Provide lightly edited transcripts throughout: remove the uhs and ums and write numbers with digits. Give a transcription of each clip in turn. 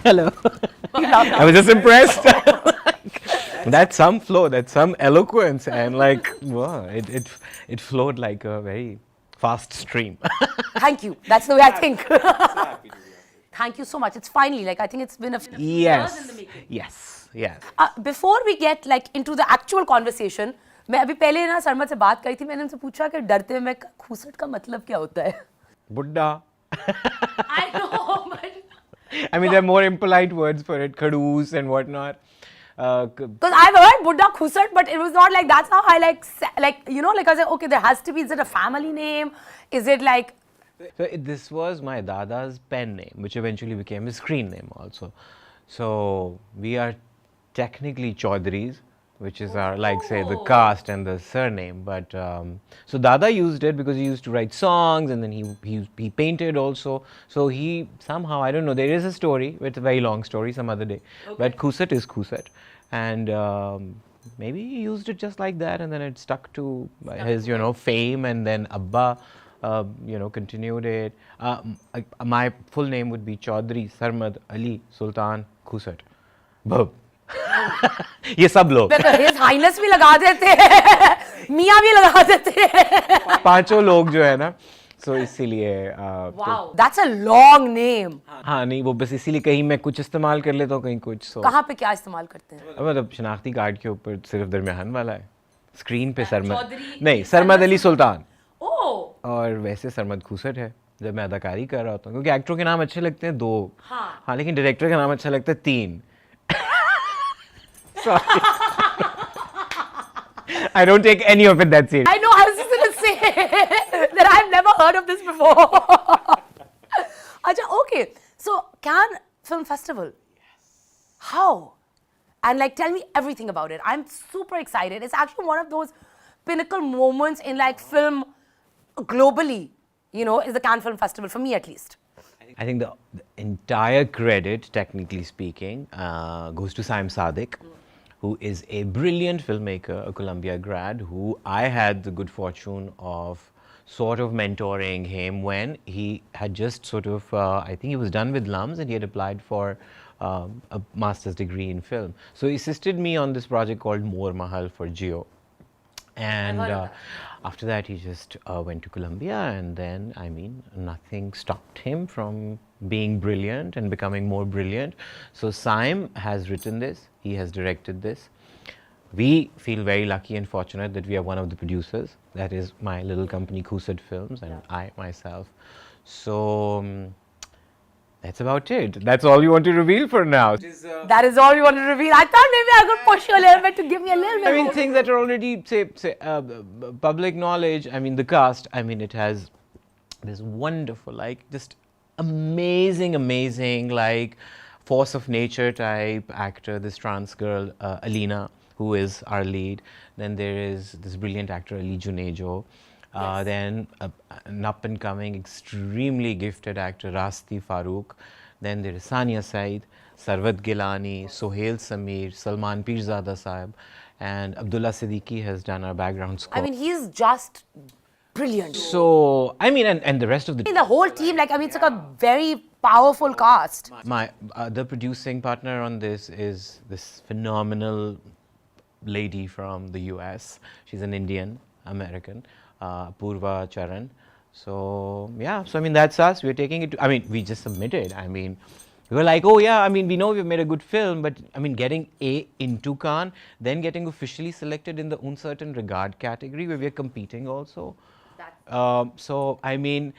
Hello. I was just impressed. That's some flow, that's some eloquence, and like, wow, it flowed like a very fast stream. Thank you. That's the way I think. Thank you so much. It's finally, like, I think it's been a few years in the making. Yes. Before we get like into the actual conversation, मैं अभी पहले ना सरमद से बात करी थी, मैंने उनसे पूछा कि डरते में खूसट का मतलब क्या होता है? Buddha. I know, but I mean, there are more impolite words for it, khadoos and whatnot. because I've heard Buddha Khoosat, but it was not like that's how I like you know, like I was like, okay, there has to be, is it a family name? Is it like? So this was my dada's pen name, which eventually became his screen name also. So we are technically Chaudhurys, which is our, like, say, the caste and the surname. But so dada used it because he used to write songs, and then he painted also. So he somehow, I don't know, there is a story, it's a very long story some other day. But Khoosat is Khoosat, and maybe he used it just like that, and then it stuck to his, you know, fame, and then Abba, you know, continued it. My full name would be Chaudhry Sarmad Ali Sultan Khoosat. Bhub. ये सब लोग His Highness भी लगा देते हैं, मियाँ भी लगा देते हैं, पांचों लोग जो है ना, so इसीलिए wow, that's a long name. हाँ नहीं, वो बस इसीलिए कहीं मैं कुछ इस्तेमाल कर लेता हूँ, कहीं कुछ, so कहाँ पे क्या इस्तेमाल करते हैं? मतलब शनाख्ती कार्ड के ऊपर सिर्फ दरमियान वाला है, स्क्रीन पे सरमद नहीं, सरमद अली सुल्तान, और वैसे सरमद खूसट है जब मैं अदाकारी कर रहा होता हूँ, क्योंकि एक्टरों के नाम अच्छे लगते हैं 2, हाँ लेकिन डायरेक्टर का नाम अच्छा लगता है 3. Sorry. I don't take any of it that serious. I know, I was just going to say that I've never heard of this before. Acha, okay. So, Cannes Film Festival. Yes. How? And like, tell me everything about it. I'm super excited. It's actually one of those pinnacle moments in like film globally, you know, is the Cannes Film Festival, for me at least. I think the entire credit, technically speaking, goes to Saim Sadiq, who is a brilliant filmmaker, a Columbia grad, who I had the good fortune of sort of mentoring him when he had just sort of, I think he was done with LUMS and he had applied for a master's degree in film. So he assisted me on this project called More Mahal for Geo. And after that, he just went to Columbia, and then, I mean, nothing stopped him from being brilliant and becoming more brilliant. So Saim has written this, he has directed this. We feel very lucky and fortunate that we are one of the producers. That is my little company, Khoosat Films, and I myself. So that's about it. That's all you want to reveal for now. That is all you want to reveal. I thought maybe I could push you a little bit to give me a little bit I mean, more. things that are already, say public knowledge. I mean, the cast, I mean, it has this wonderful, like, just amazing, like, force of nature type actor, this trans girl, Alina, who is our lead. Then there is this brilliant actor, Ali Junejo. Then an up-and-coming, extremely gifted actor, Rasti Farooq. Then there is Sania Said, Sarwat Gilani, Sohail Sameer, Salman Pirzada Sahib, and Abdullah Siddiqui has done our background score. I mean, he's just brilliant. So, I mean, and the rest of The whole team, like, I mean, it's like a very powerful cast. My other producing partner on this is this phenomenal lady from the US. She's an Indian American, Purva Charan. So yeah, so I mean, that's us. We're taking it to, I mean, we just submitted. I mean, we were like, oh yeah, I mean, we know we've made a good film, but I mean, getting into Cannes, then getting officially selected in the Uncertain Regard category where we're competing also. So I mean,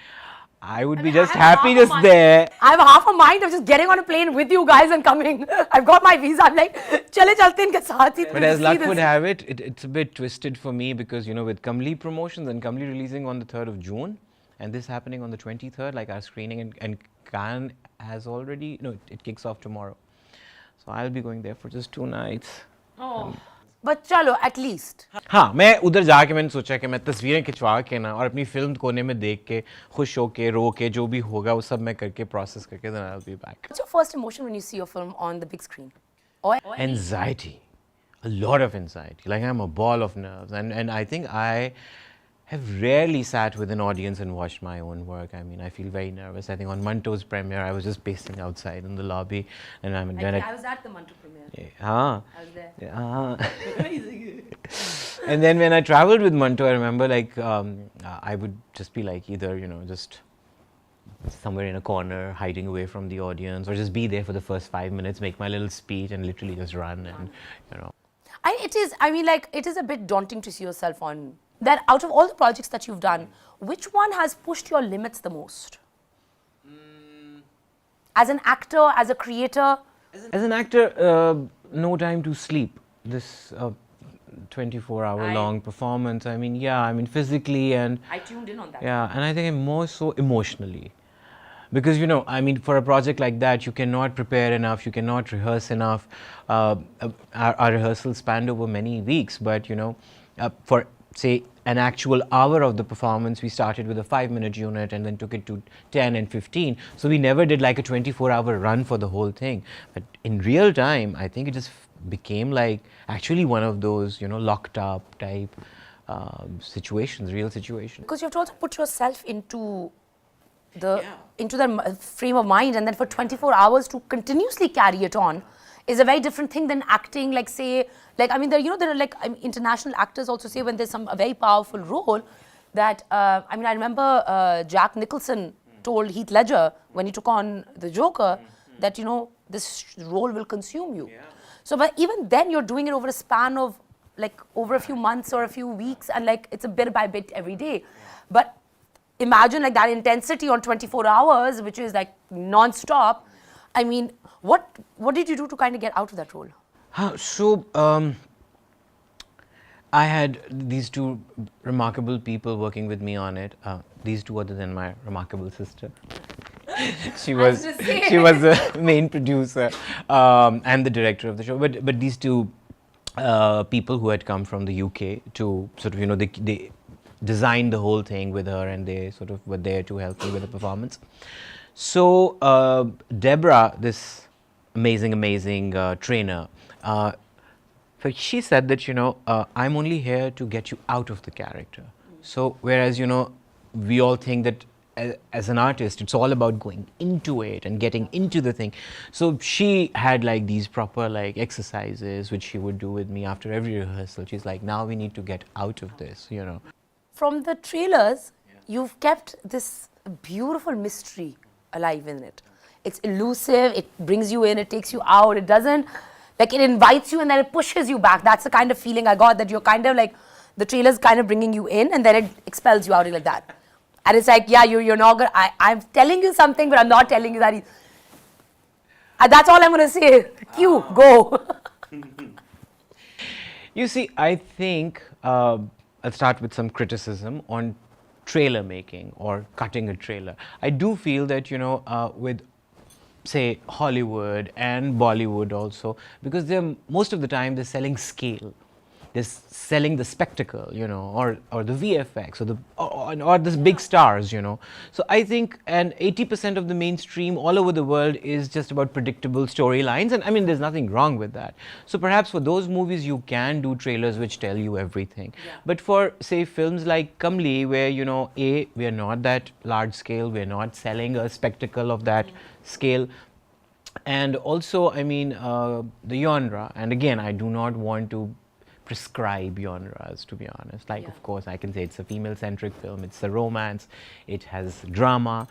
I would be just happy just there. I have half a mind of just getting on a plane with you guys and coming. I've got my visa. I'm like, chale chalte inke saath hi. But as luck would have it, it's a bit twisted for me because, you know, with Kamli Promotions and Kamli releasing on the 3rd of June and this happening on the 23rd, like our screening, and Cannes has already, no, it kicks off tomorrow. So I'll be going there for just 2 nights. Oh. But chalo, at least. हाँ, मैं उधर जाके मैंने सोचा कि मैं तस्वीरें खिंचवा के ना और अपनी फिल्म कोने में देख के खुश होके रो के जो भी होगा वो सब मैं करके प्रोसेस करके then I'll be back. What's your first emotion when you see your film on the big screen? Or Anxiety, a lot of anxiety. Like I'm a ball of nerves, and I think I have rarely sat with an audience and watched my own work. I mean, I feel very nervous. I think on Manto's premiere, I was just pacing outside in the lobby, and I mean, I was at the Manto premiere. I was there. And then when I traveled with Manto, I remember like I would just be like either just somewhere in a corner, hiding away from the audience, or just be there for the first 5 minutes, make my little speech, and literally just run and It is a bit daunting to see yourself on that. Out of all the projects that you've done, which one has pushed your limits the most? As an actor, as a creator? As an actor, no time to sleep. This 24-hour long performance. I mean, physically and I tuned in on that. yeah, and I think I'm more so emotionally. Because, I mean, for a project like that, you cannot prepare enough, you cannot rehearse enough. Our rehearsal spanned over many weeks, but, for, say, an actual hour of the performance, we started with a 5-minute unit and then took it to 10 and 15. So we never did like a 24-hour run for the whole thing. But in real time, I think it just became like actually one of those, locked up type situations, real situations. Because you have to also put yourself into the frame of mind, and then for 24 hours to continuously carry it on is a very different thing than acting. Like say, like I mean, there are like international actors also say when there's a very powerful role that I mean, I remember Jack Nicholson told Heath Ledger when he took on the Joker that this role will consume you. So, but even then you're doing it over a span of like over a few months or a few weeks, and like it's a bit by bit every day. But imagine like that intensity on 24 hours, which is like non-stop. I mean, what did you do to kind of get out of that role? So, I had these two remarkable people working with me on it. These two other than my remarkable sister. She was the main producer and the director of the show. But these two people who had come from the UK to sort of, they designed the whole thing with her, and they sort of were there to help me with the performance. So Deborah, this amazing trainer, so she said that I'm only here to get you out of the character. So whereas we all think that as an artist it's all about going into it and getting into the thing. So she had like these proper like exercises which she would do with me after every rehearsal. She's like, now we need to get out of this, From the trailers, you've kept this beautiful mystery alive in it. It's elusive, it brings you in, it takes you out, it doesn't, like it invites you and then it pushes you back. That's the kind of feeling I got, that you're kind of like, the trailer's kind of bringing you in and then it expels you out like that. And it's like, yeah, you're not gonna, I'm telling you something, but I'm not telling you that. That's all I'm gonna say. Q, go. You see, I think I'll start with some criticism on trailer making or cutting a trailer. I do feel that, with say Hollywood and Bollywood also, because they're most of the time they're selling scale. They're selling the spectacle, or the VFX or the big stars, So I think, and 80% of the mainstream all over the world is just about predictable storylines, and I mean there's nothing wrong with that. So perhaps for those movies you can do trailers which tell you everything. Yeah. But for say films like Kamli, where we are not that large scale, we're not selling a spectacle of that scale. And also, I mean, the genre, and again, I do not want to prescribe genres, to be honest. Like, of course, I can say it's a female-centric film, it's a romance, it has drama.